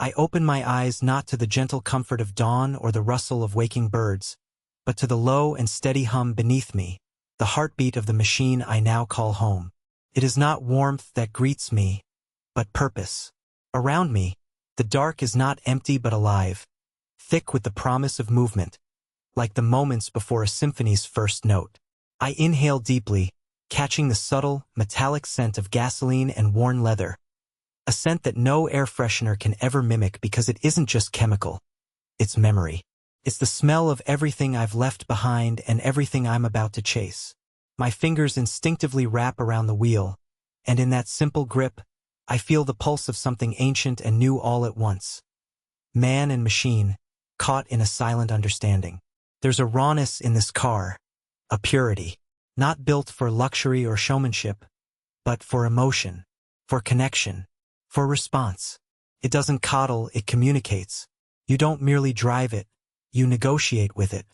I open my eyes not to the gentle comfort of dawn or the rustle of waking birds, but to the low and steady hum beneath me, the heartbeat of the machine I now call home. It is not warmth that greets me, but purpose. Around me, the dark is not empty but alive, thick with the promise of movement, like the moments before a symphony's first note. I inhale deeply, catching the subtle, metallic scent of gasoline and worn leather, a scent that no air freshener can ever mimic because it isn't just chemical, it's memory. It's the smell of everything I've left behind and everything I'm about to chase. My fingers instinctively wrap around the wheel, and in that simple grip, I feel the pulse of something ancient and new all at once. Man and machine, caught in a silent understanding. There's a rawness in this car, a purity, not built for luxury or showmanship, but for emotion, for connection, for response. It doesn't coddle, it communicates. You don't merely drive it, you negotiate with it.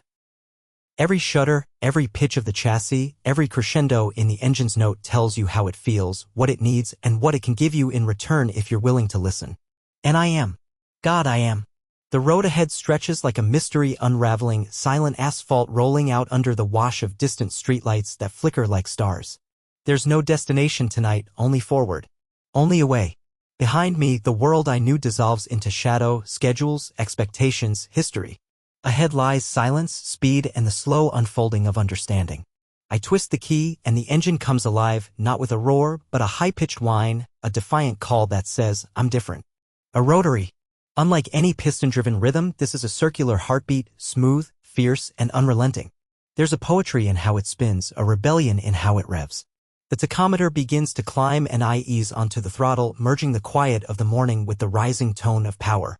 Every shudder, every pitch of the chassis, every crescendo in the engine's note tells you how it feels, what it needs, and what it can give you in return if you're willing to listen. And I am. God, I am. The road ahead stretches like a mystery unraveling, silent asphalt rolling out under the wash of distant streetlights that flicker like stars. There's no destination tonight, only forward. Only away. Behind me, the world I knew dissolves into shadow, schedules, expectations, history. Ahead lies silence, speed, and the slow unfolding of understanding. I twist the key, and the engine comes alive, not with a roar, but a high-pitched whine, a defiant call that says, I'm different. A rotary. Unlike any piston-driven rhythm, this is a circular heartbeat, smooth, fierce, and unrelenting. There's a poetry in how it spins, a rebellion in how it revs. The tachometer begins to climb and I ease onto the throttle, merging the quiet of the morning with the rising tone of power.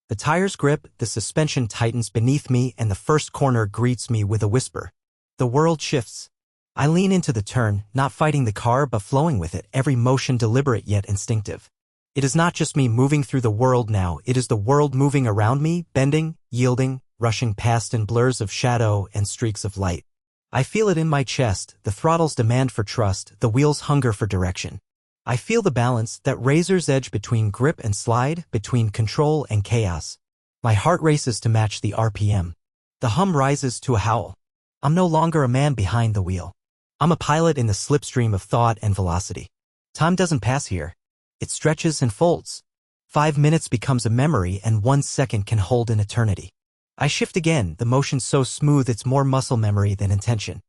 The tires grip, the suspension tightens beneath me, and the first corner greets me with a whisper. The world shifts. I lean into the turn, not fighting the car but flowing with it, every motion deliberate yet instinctive. It is not just me moving through the world now, it is the world moving around me, bending, yielding, rushing past in blurs of shadow and streaks of light. I feel it in my chest, the throttle's demand for trust, the wheel's hunger for direction. I feel the balance, that razor's edge between grip and slide, between control and chaos. My heart races to match the RPM. The hum rises to a howl. I'm no longer a man behind the wheel. I'm a pilot in the slipstream of thought and velocity. Time doesn't pass here. It stretches and folds. 5 minutes becomes a memory and 1 second can hold an eternity. I shift again, the motion so smooth it's more muscle memory than intention.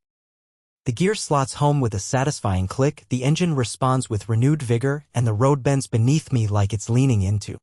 The gear slots home with a satisfying click, the engine responds with renewed vigor, and the road bends beneath me like it's leaning into.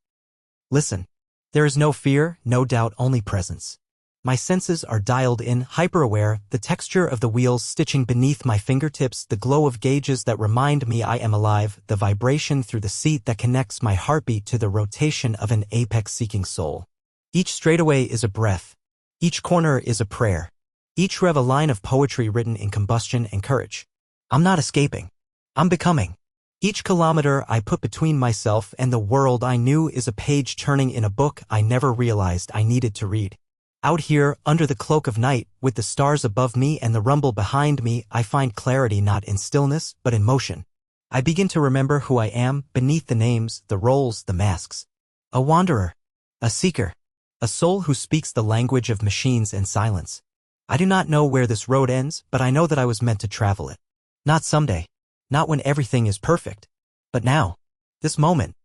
Listen. There is no fear, no doubt, only presence. My senses are dialed in, hyper-aware, the texture of the wheels stitching beneath my fingertips, the glow of gauges that remind me I am alive, the vibration through the seat that connects my heartbeat to the rotation of an apex-seeking soul. Each straightaway is a breath. Each corner is a prayer. Each rev a line of poetry written in combustion and courage. I'm not escaping. I'm becoming. Each kilometer I put between myself and the world I knew is a page turning in a book I never realized I needed to read. Out here, under the cloak of night, with the stars above me and the rumble behind me, I find clarity not in stillness, but in motion. I begin to remember who I am, beneath the names, the roles, the masks. A wanderer. A seeker. A soul who speaks the language of machines and silence. I do not know where this road ends, but I know that I was meant to travel it. Not someday. Not when everything is perfect. But now. This moment.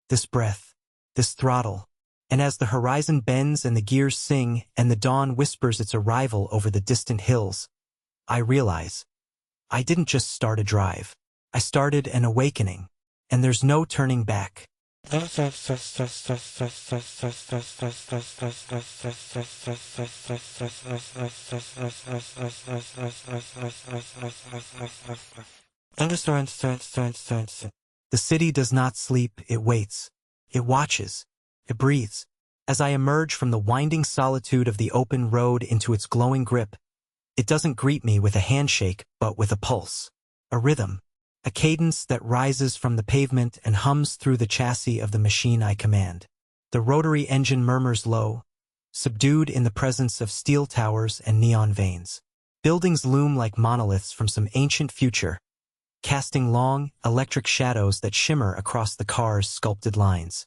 This breath. This throttle. And as the horizon bends and the gears sing and the dawn whispers its arrival over the distant hills, I realize I didn't just start a drive. I started an awakening. And there's no turning back. The city does not sleep, it waits. It watches. It breathes. As I emerge from the winding solitude of the open road into its glowing grip, it doesn't greet me with a handshake, but with a pulse, a rhythm, a cadence that rises from the pavement and hums through the chassis of the machine I command. The rotary engine murmurs low, subdued in the presence of steel towers and neon veins. Buildings loom like monoliths from some ancient future, casting long, electric shadows that shimmer across the car's sculpted lines.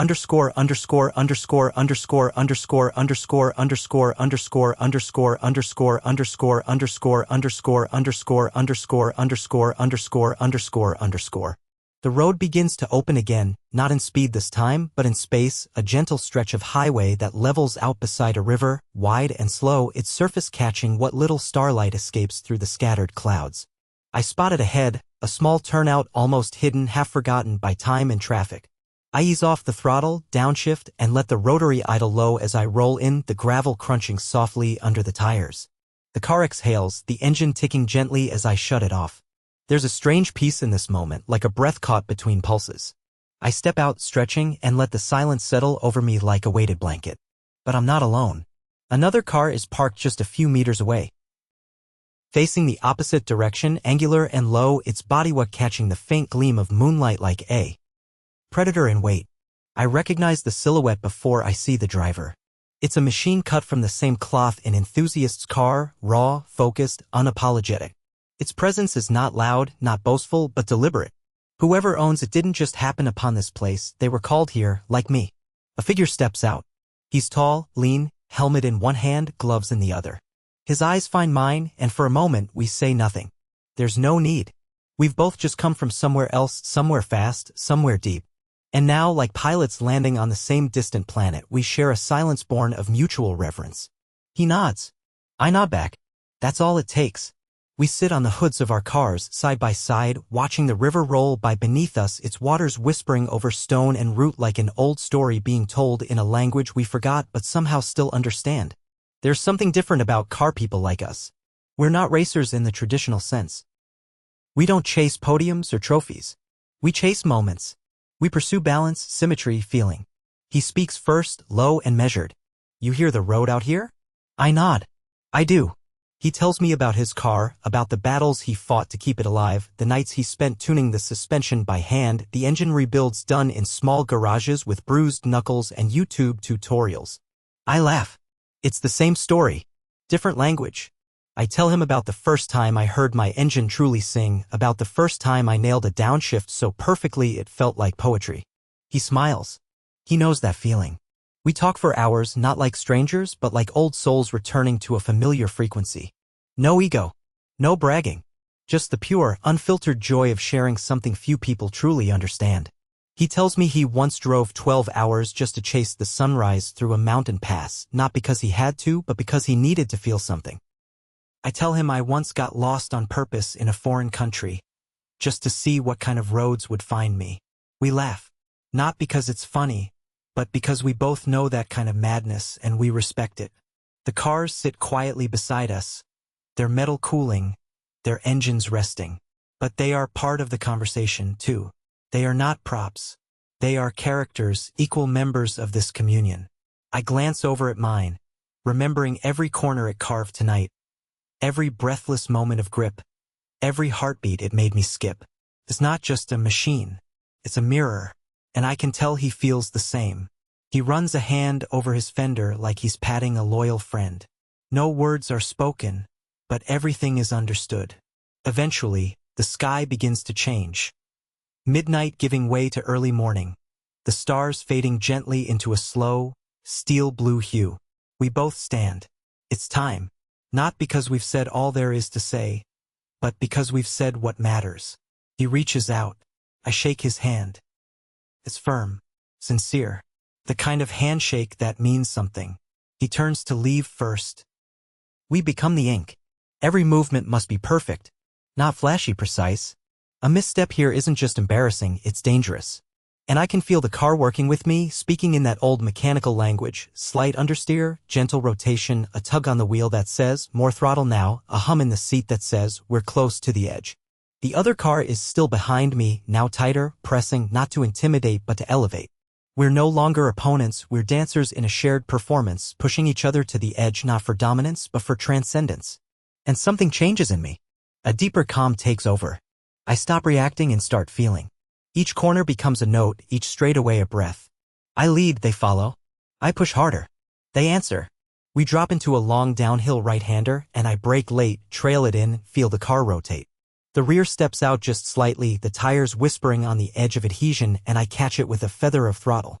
underscore underscore underscore underscore underscore underscore underscore underscore underscore underscore underscore underscore underscore underscore underscore underscore underscore underscore underscore. The road begins to open again, not in speed this time, but in space, a gentle stretch of highway that levels out beside a river, wide and slow, its surface catching what little starlight escapes through the scattered clouds. I spotted ahead, a small turnout almost hidden, half forgotten by time and traffic. I ease off the throttle, downshift, and let the rotary idle low as I roll in, the gravel crunching softly under the tires. The car exhales, the engine ticking gently as I shut it off. There's a strange peace in this moment, like a breath caught between pulses. I step out, stretching, and let the silence settle over me like a weighted blanket. But I'm not alone. Another car is parked just a few meters away. Facing the opposite direction, angular and low, its bodywork catching the faint gleam of moonlight like a predator in wait. I recognize the silhouette before I see the driver. It's a machine cut from the same cloth, an enthusiast's car, raw, focused, unapologetic. Its presence is not loud, not boastful, but deliberate. Whoever owns it didn't just happen upon this place, they were called here, like me. A figure steps out. He's tall, lean, helmet in one hand, gloves in the other. His eyes find mine, and for a moment we say nothing. There's no need. We've both just come from somewhere else, somewhere fast, somewhere deep. And now, like pilots landing on the same distant planet, we share a silence born of mutual reverence. He nods. I nod back. That's all it takes. We sit on the hoods of our cars, side by side, watching the river roll by beneath us, its waters whispering over stone and root like an old story being told in a language we forgot but somehow still understand. There's something different about car people like us. We're not racers in the traditional sense. We don't chase podiums or trophies. We chase moments. We pursue balance, symmetry, feeling. He speaks first, low and measured. You hear the road out here? I nod. I do. He tells me about his car, about the battles he fought to keep it alive, the nights he spent tuning the suspension by hand, the engine rebuilds done in small garages with bruised knuckles and YouTube tutorials. I laugh. It's the same story. Different language. I tell him about the first time I heard my engine truly sing, about the first time I nailed a downshift so perfectly it felt like poetry. He smiles. He knows that feeling. We talk for hours, not like strangers, but like old souls returning to a familiar frequency. No ego. No bragging. Just the pure, unfiltered joy of sharing something few people truly understand. He tells me he once drove 12 hours just to chase the sunrise through a mountain pass, not because he had to, but because he needed to feel something. I tell him I once got lost on purpose in a foreign country, just to see what kind of roads would find me. We laugh. Not because it's funny, but because we both know that kind of madness and we respect it. The cars sit quietly beside us, their metal cooling, their engines resting. But they are part of the conversation, too. They are not props. They are characters, equal members of this communion. I glance over at mine, remembering every corner it carved tonight, every breathless moment of grip, every heartbeat it made me skip. It's not just a machine. It's a mirror. And I can tell he feels the same. He runs a hand over his fender like he's patting a loyal friend. No words are spoken, but everything is understood. Eventually, the sky begins to change. Midnight giving way to early morning. The stars fading gently into a slow, steel blue hue. We both stand. It's time. Not because we've said all there is to say, but because we've said what matters. He reaches out. I shake his hand. It's firm, sincere, the kind of handshake that means something. He turns to leave first. We become the ink. Every movement must be perfect, not flashy precise. A misstep here isn't just embarrassing, it's dangerous. And I can feel the car working with me, speaking in that old mechanical language, slight understeer, gentle rotation, a tug on the wheel that says, more throttle now, a hum in the seat that says, we're close to the edge. The other car is still behind me, now tighter, pressing, not to intimidate but to elevate. We're no longer opponents, we're dancers in a shared performance, pushing each other to the edge not for dominance but for transcendence. And something changes in me. A deeper calm takes over. I stop reacting and start feeling. Each corner becomes a note, each straightaway a breath. I lead, they follow. I push harder. They answer. We drop into a long downhill right-hander, and I brake late, trail it in, feel the car rotate. The rear steps out just slightly, the tires whispering on the edge of adhesion, and I catch it with a feather of throttle.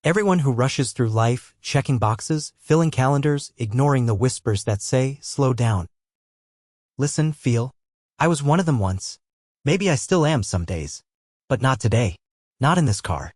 Everyone who rushes through life, checking boxes, filling calendars, ignoring the whispers that say, slow down. Listen, feel. I was one of them once. Maybe I still am some days. But not today. Not in this car.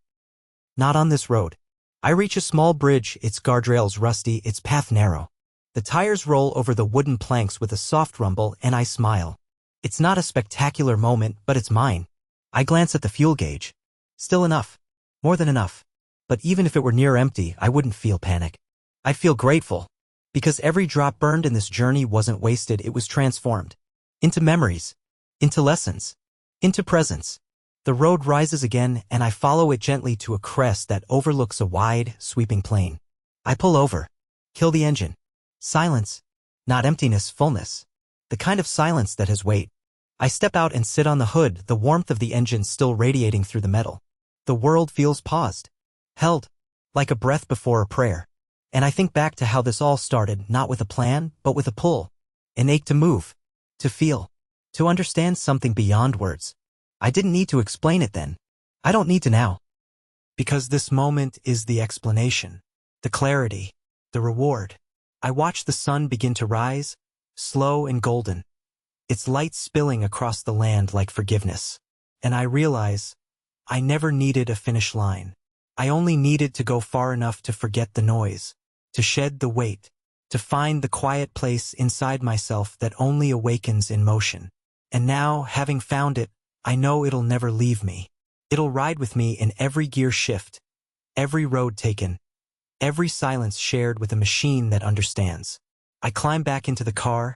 Not on this road. I reach a small bridge, its guardrails rusty, its path narrow. The tires roll over the wooden planks with a soft rumble, and I smile. It's not a spectacular moment, but it's mine. I glance at the fuel gauge. Still enough. More than enough. But even if it were near empty, I wouldn't feel panic. I'd feel grateful. Because every drop burned in this journey wasn't wasted, it was transformed. Into memories. Into lessons. Into presence. The road rises again, and I follow it gently to a crest that overlooks a wide, sweeping plain. I pull over. Kill the engine. Silence. Not emptiness, fullness. The kind of silence that has weight. I step out and sit on the hood, the warmth of the engine still radiating through the metal. The world feels paused. Held. Like a breath before a prayer. And I think back to how this all started, not with a plan, but with a pull. An ache to move. To feel. To understand something beyond words. I didn't need to explain it then. I don't need to now. Because this moment is the explanation. The clarity. The reward. I watch the sun begin to rise, slow and golden. Its light spilling across the land like forgiveness. And I realize I never needed a finish line. I only needed to go far enough to forget the noise, to shed the weight, to find the quiet place inside myself that only awakens in motion. And now, having found it, I know it'll never leave me. It'll ride with me in every gear shift, every road taken, every silence shared with a machine that understands. I climb back into the car,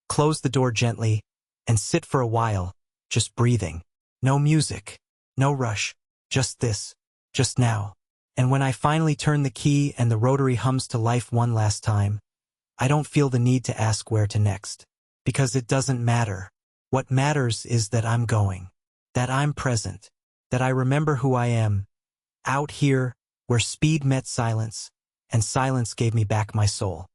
close the door gently, and sit for a while, just breathing. No music, no rush, just this, just now. And when I finally turn the key and the rotary hums to life one last time, I don't feel the need to ask where to next. Because it doesn't matter. What matters is that I'm going. That I'm present. That I remember who I am. Out here, where speed met silence, and silence gave me back my soul.